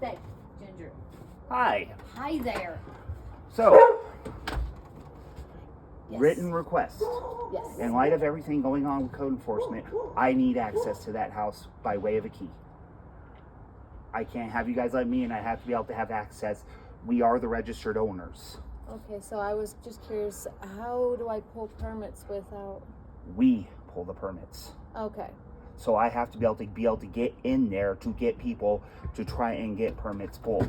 Stay, Ginger. Hi. Hi there. So, Yes. written request. Yes. In light of everything going on with code enforcement, I need access to that house by way of a key. I can't have you guys let me in. I have to be able to have access. We are the registered owners. Okay, so I was just curious, how do I pull permits without... We pull the permits. Okay. So I have to be able to get in there to get people to try and get permits pulled.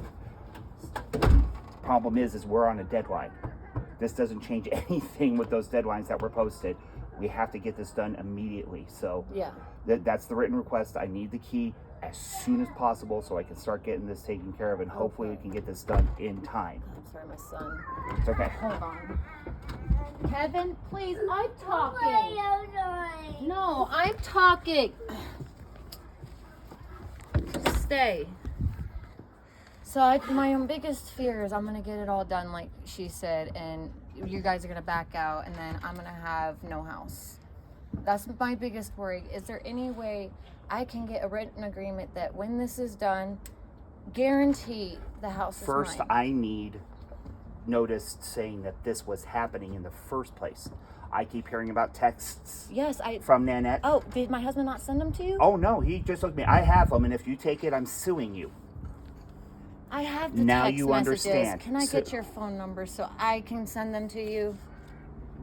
Problem is we're on a deadline. This doesn't change anything with those deadlines that were posted. We have to get this done immediately. So Yeah. that's the written request. I need the key as soon as possible so I can start getting this taken care of, and hopefully we can get this done in time. I'm sorry, my son. It's okay. Hold on. Kevin, please, I'm talking. No, I'm talking. Stay. So my biggest fear is I'm going to get it all done like she said, and you guys are going to back out, and then I'm going to have no house. That's my biggest worry. Is there any way I can get a written agreement that when this is done, guarantee the house is First, mine? I need notice saying that this was happening in the first place. I keep hearing about texts Yes, from Nanette. Oh, did my husband not send them to you? Oh no, he just looked at me. I have them, and if you take it, I'm suing you. I have the Now text you messages. understand. Can I get your phone number so I can send them to you?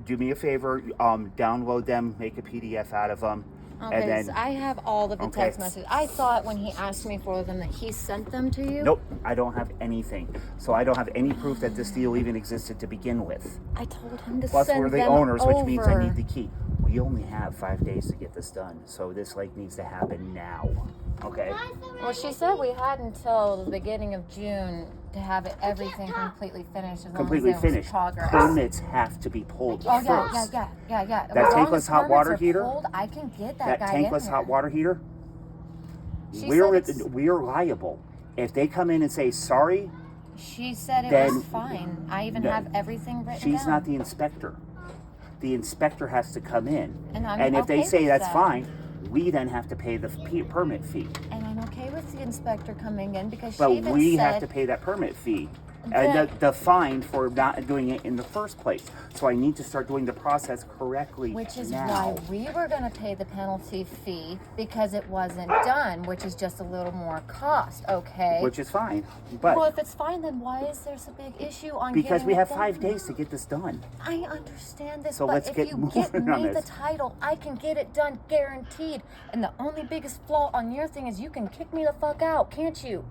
Do me a favor, download them, make a PDF out of them, Okay, and then. so I have all of the Okay. text messages. I thought when he asked me for them that he sent them to you. Nope, I don't have anything. So I don't have any proof that this deal even existed to begin with. I told him to Plus, send we're the them owners, over. which means I need the key. We only have 5 days to get this done, so this needs to happen now. Okay? Well, she said we had until the beginning of June to have everything completely finished. As Completely long as there was finished. progress. Permits have to be pulled Oh first. yeah. That As long tankless as hot permits water are heater? pulled, I can get that That guy in tankless there. hot water heater, She we're said it's- we're liable. If they come in and say sorry, She said it Then- was fine. I even No, have everything written she's down. not the inspector. The inspector has to come in, And I'm if they okay say with that's that. fine, we then have to pay the permit fee. And I'm okay with the inspector coming in because But she even we said have to pay that permit fee. Then- And the fine for not doing it in the first place. So I need to start doing the process correctly which is now. why we were going to pay the penalty fee because it wasn't done, which is just a little more cost, okay? Which is fine. But well, if it's fine, then why is there a big issue on because getting we it have done? 5 days to get this done. I understand this, So but let's if get you moving get on me the this. title, I can get it done guaranteed. And the only biggest flaw on your thing is you can kick me the fuck out, can't you?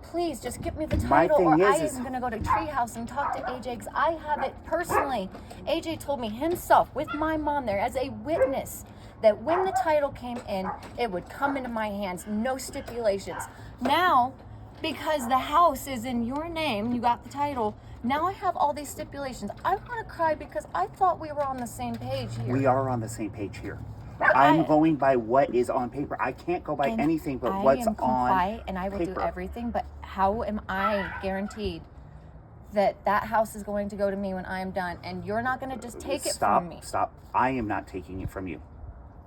Please, just get me the My title, thing or I is- am going to go to Treehouse and talk to AJ because I have it personally. AJ told me himself, with my mom there as a witness, that when the title came in, it would come into my hands, no stipulations. Now, because the house is in your name, you got the title, now I have all these stipulations. I want to cry because I thought we were on the same page here. We are on the same page here. But I'm I- going by what is on paper. I can't go by And anything but I what's am on compliant and I will paper. do everything, but how am I guaranteed that that house is going to go to me when I am done and you're not going to just take it Stop, from me? Stop. I am not taking it from you.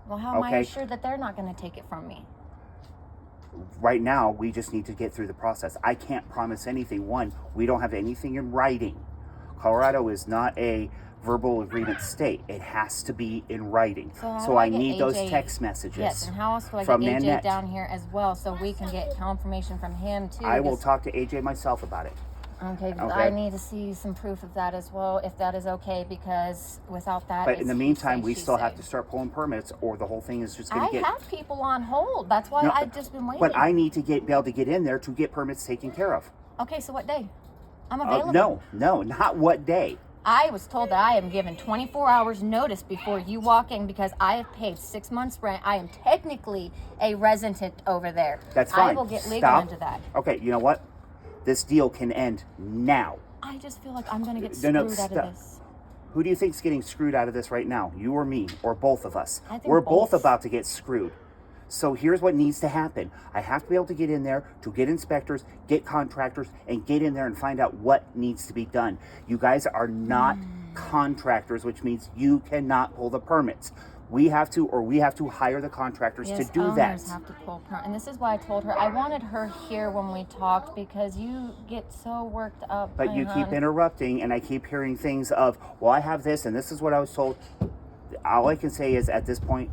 Well, how am I Okay. assured that they're not going to take it from me? Right now, we just need to get through the process. I can't promise anything. One, we don't have anything in writing. Colorado is not a verbal agreement state. It has to be in writing. So, how So do I get need those AJ text messages. Yes, and how else do I from get AJ Nanette. down here as well so we can get confirmation from him too? I will because- talk to AJ myself about it. Okay, because Okay. I need to see some proof of that as well, if that is okay, because without that, But in the it's meantime, he say, we she still say. have to start pulling permits, or the whole thing is just going I to get. have people on hold. That's why No, I've just been waiting. But I need to be able to get in there to get permits taken care of. Okay, so what day? I'm available. No, not what day. I was told that I am given 24 hours notice before you walk in because I have paid 6 months rent. I am technically a resident over there. That's fine. I will get legal Stop. into that. Okay, you know what? This deal can end now. I just feel like I'm going to get No, screwed out stop. of this. Who do you think's getting screwed out of this right now? You or me, or both of us? I think We're both both. about to get screwed. So here's what needs to happen. I have to be able to get in there to get inspectors, get contractors, and get in there and find out what needs to be done. You guys are not contractors, which means you cannot pull the permits. We have to hire the contractors Yes, to do that. owners have to pull permit. And this is why I told her I wanted her here when we talked, because you get so worked up. But you keep hon. interrupting, and I keep hearing things of, well, I have this, and this is what I was told. All I can say is, at this point,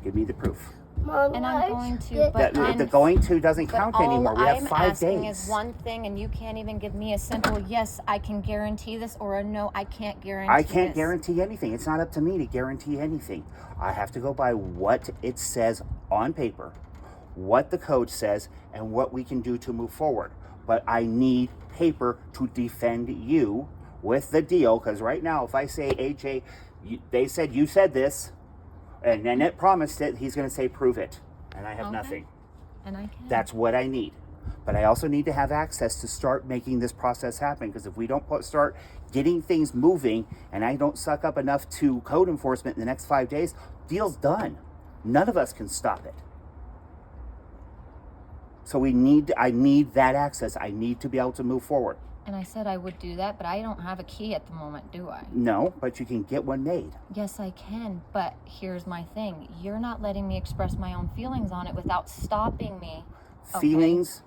give me the proof. Mom, And I'm going to, but The going to doesn't count anymore. We have I'm 5 asking days. is one thing, and you can't even give me a simple yes, I can guarantee this, or a no, I can't guarantee I can't this. guarantee anything. It's not up to me to guarantee anything. I have to go by what it says on paper, what the code says, and what we can do to move forward. But I need paper to defend you with the deal, because right now, if I say, AJ, they said you said this, and Nanette promised it, he's going to say, prove it. And I have Okay. nothing. And I can. That's what I need. But I also need to have access to start making this process happen, because if we don't start getting things moving, and I don't suck up enough to code enforcement in the next 5 days, deal's done. None of us can stop it. So I need that access. I need to be able to move forward. And I said I would do that, but I don't have a key at the moment, do I? No, but you can get one made. Yes, I can, but here's my thing. You're not letting me express my own feelings on it without stopping me. Okay. Feelings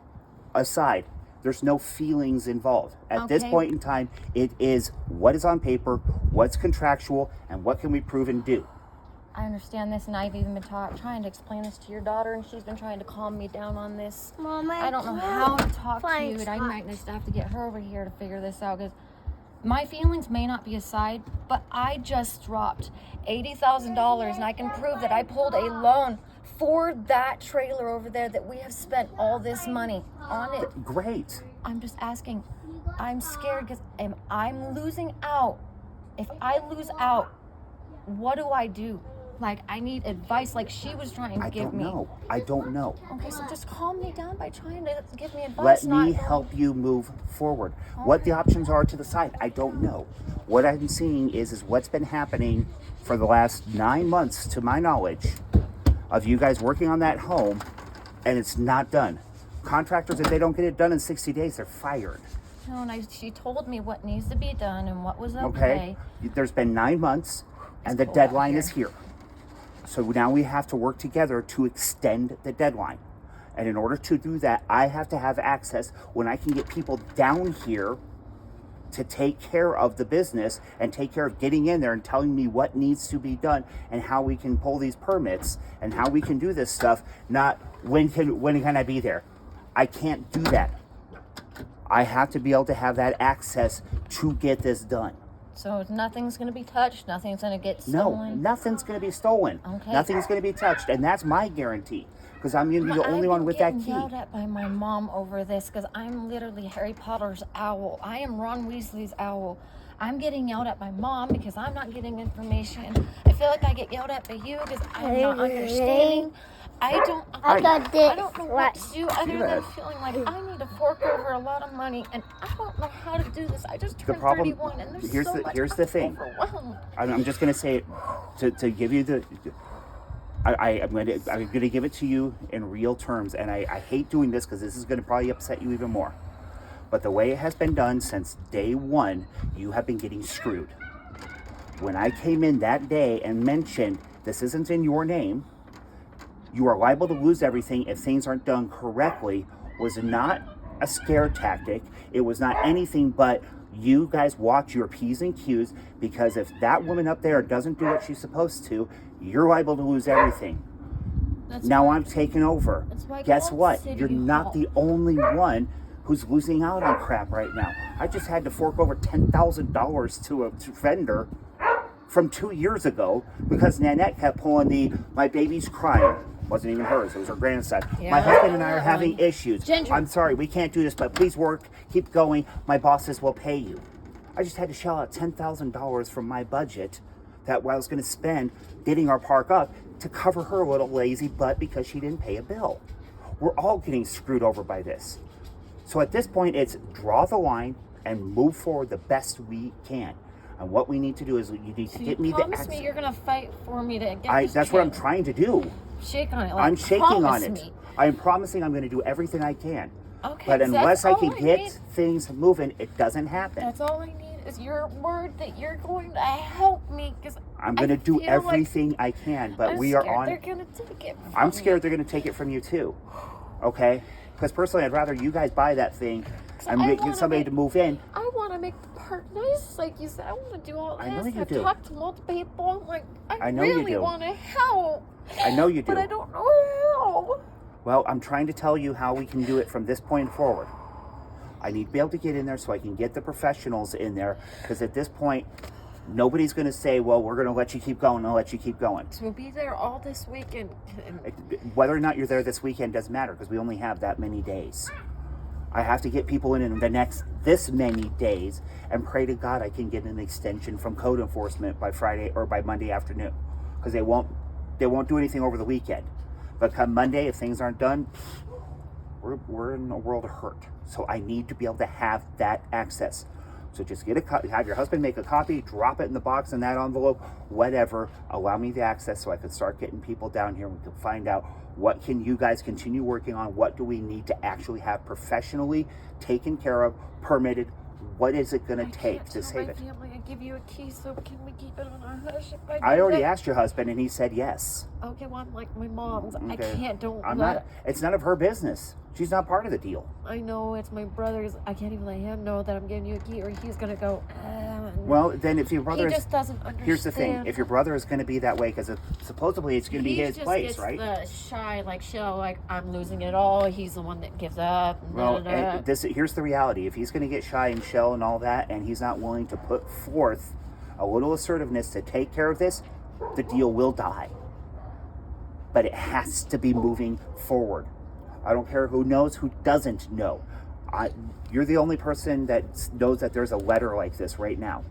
aside, there's no feelings involved. At this Okay. point in time, it is what is on paper, what's contractual, and what can we prove and do. I understand this, and I've even been trying to explain this to your daughter, and she's been trying to calm me down on this. Mom, I don't know how to talk to find you, and I spots. might just have to get her over here to figure this out, because my feelings may not be aside, but I just dropped $80,000, and I can prove that I pulled a loan for that trailer over there, that we have spent all this money on it. Great. I'm just asking. I'm scared because I'm losing out. If I lose out, what do I do? Like, I need advice like she was trying to I give don't me. know. I don't know. Okay, so just calm me down by trying to give me advice. Let not me going- help you move forward. What the options are to the side, I don't know. What I'm seeing is what's been happening for the last 9 months, to my knowledge, of you guys working on that home, and it's not done. Contractors, if they don't get it done in 60 days, they're fired. No, and she told me what needs to be done and what was Okay? okay. There's been 9 months, and the It's cold out deadline here. is here. So now we have to work together to extend the deadline. And in order to do that, I have to have access when I can get people down here to take care of the business and take care of getting in there and telling me what needs to be done and how we can pull these permits and how we can do this stuff, not when can I be there. I can't do that. I have to be able to have that access to get this done. So nothing's going to be touched. Nothing's going to get No, stolen. nothing's going to be stolen. Okay. Nothing's going to be touched, and that's my guarantee, because I'm going to be the only one with that I'm key. yelled at by my mom over this because I'm literally Harry Potter's owl. I am Ron Weasley's owl. I'm getting yelled at by mom because I'm not getting information. I feel like I get yelled at by you because I'm not understanding. I don't know what to do other than feeling like I need to fork over a lot of money, and I don't know how to do this. I just turned problem- 31, and there's here's so the- much. here's the thing. I'm overwhelmed. I'm just going to say it to give you the. I'm going to give it to you in real terms, and I hate doing this because this is going to probably upset you even more. But the way it has been done since day one, you have been getting screwed. When I came in that day and mentioned this isn't in your name, you are liable to lose everything if things aren't done correctly, was not a scare tactic. It was not anything but you guys watch your P's and Q's, because if that woman up there doesn't do what she's supposed to, you're liable to lose everything. That's Now why- I'm taking over. That's why I Guess called what? City You're not Hall. the only one who's losing out on crap right now. I just had to fork over $10,000 to a vendor from 2 years ago because Nanette kept pulling my baby's crying. Wasn't even hers, it was her grandson. Yeah, My husband and I that are having one. issues. Ginger. I'm sorry, we can't do this, but please work, keep going. My bosses will pay you. I just had to shell out $10,000 from my budget that I was going to spend getting our park up to cover her little lazy butt because she didn't pay a bill. We're all getting screwed over by this. So at this point, it's draw the line and move forward the best we can. And what we need to do is you need to So get you me the promise access. me you're gonna fight for me to get this That's what I'm trailer. trying to do. Shake on it. Like, I'm shaking on promise it. me. I'm promising I'm going to do everything I can. Okay, But that's unless I all can I get need. things moving, it doesn't happen. That's all I need is your word that you're going to help me? Because I'm going to do everything I can, but we are on. They're going to take it from I'm scared me. they're going to take it from you too. Okay? Because personally, I'd rather you guys buy that thing and get somebody to move in. I want to make the park nice, like you said. I want to do all this. I know you I've do. talked to multiple people. I'm like, I know you really do. want to help. I know you do. But I don't know how. Well, I'm trying to tell you how we can do it from this point forward. I need to be able to get in there so I can get the professionals in there, because at this point, nobody's going to say, well, we're going to let you keep going, I'll let you keep going. So we'll be there all this weekend. Whether or not you're there this weekend doesn't matter, because we only have that many days. I have to get people in this many days, and pray to God I can get an extension from code enforcement by Friday or by Monday afternoon, because they won't do anything over the weekend. But come Monday, if things aren't done, we're in a world of hurt. So I need to be able to have that access. So just have your husband make a copy, drop it in the box in that envelope, whatever. Allow me the access so I can start getting people down here. We can find out what can you guys continue working on. What do we need to actually have professionally taken care of, permitted? What is it going to take to save it? Family, I give you a key, so can we keep it on our hush? I already asked your husband, and he said yes. Okay, well, I'm like my mom's. Okay. I can't. It's none of her business. She's not part of the deal. I know it's my brother's. I can't even let him know that I'm giving you a key, or he's gonna go. Well, then if your brother he just doesn't understand. Here's the thing: if your brother is going to be that way, because supposedly it's going to be his place, right? The shy, like show, like I'm losing it all. He's the one that gives up. Well, here's the reality: if he's going to get shy and shell and all that, and he's not willing to put forth a little assertiveness to take care of this, the deal will die. But it has to be moving forward. I don't care who knows, who doesn't know. You're the only person that knows that there's a letter like this right now.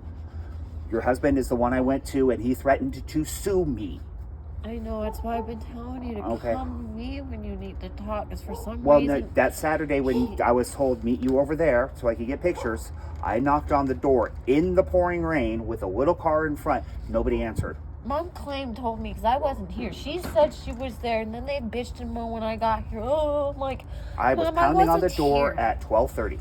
Your husband is the one I went to, and he threatened to sue me. I know, that's why I've been telling you to come to me when you need to talk, because for some reason... Well, that Saturday when I was told, meet you over there so I could get pictures, I knocked on the door in the pouring rain with a little car in front. Nobody answered. Mom told me, because I wasn't here. She said she was there, and then they bitched and moaned when I got here. Oh, I'm like, I was Mom, pounding on the door here. at 12:30,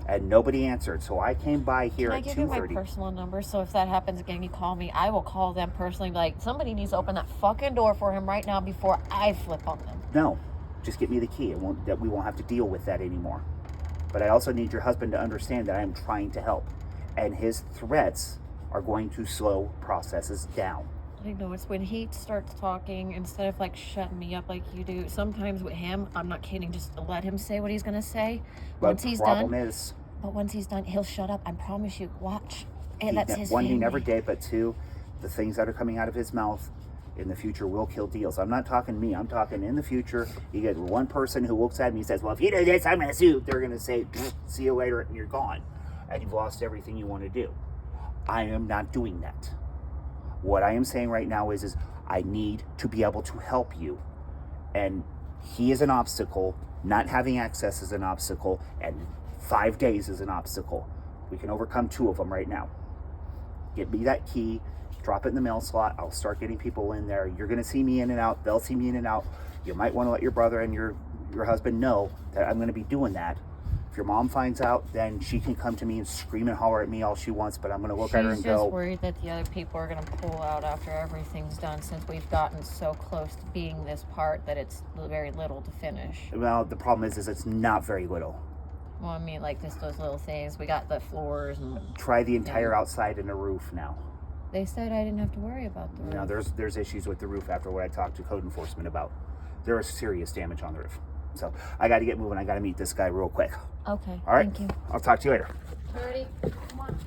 and nobody answered. So I came by here at 2:30. Can I give you my personal number? So if that happens again, you call me. I will call them personally. Like, somebody needs to open that fucking door for him right now before I flip on them. No, just get me the key. We won't have to deal with that anymore. But I also need your husband to understand that I am trying to help, and his threats are going to slow processes down. I know, it's when he starts talking, instead of like shutting me up like you do. Sometimes with him, I'm not kidding, just let him say what he's gonna say. Once he's done, but once he's done, he'll shut up. I promise you. Watch. And that's his one, family. he never did, but two, the things that are coming out of his mouth in the future will kill deals. I'm not talking me. I'm talking in the future. You get one person who looks at me and says, well, if you do this, I'm gonna sue. They're gonna say, see you later, and you're gone, and you've lost everything you want to do. I am not doing that. What I am saying right now is I need to be able to help you. And he is an obstacle. Not having access is an obstacle. And 5 days is an obstacle. We can overcome 2 of them right now. Get me that key. Drop it in the mail slot. I'll start getting people in there. You're going to see me in and out. They'll see me in and out. You might want to let your brother and your husband know that I'm going to be doing that. If your mom finds out, then she can come to me and scream and holler at me all she wants, but I'm going to look at her and go... She's just worried that the other people are going to pull out after everything's done, since we've gotten so close to being this part that it's very little to finish. Well, the problem is it's not very little. Well, I mean, like just those little things. We got the floors and... Try the entire outside and the roof now. They said I didn't have to worry about the roof. No, there's issues with the roof after what I talked to code enforcement about. There is serious damage on the roof. So I got to get moving. I got to meet this guy real quick. Okay. All right. Thank you. I'll talk to you later. Ready? Come on.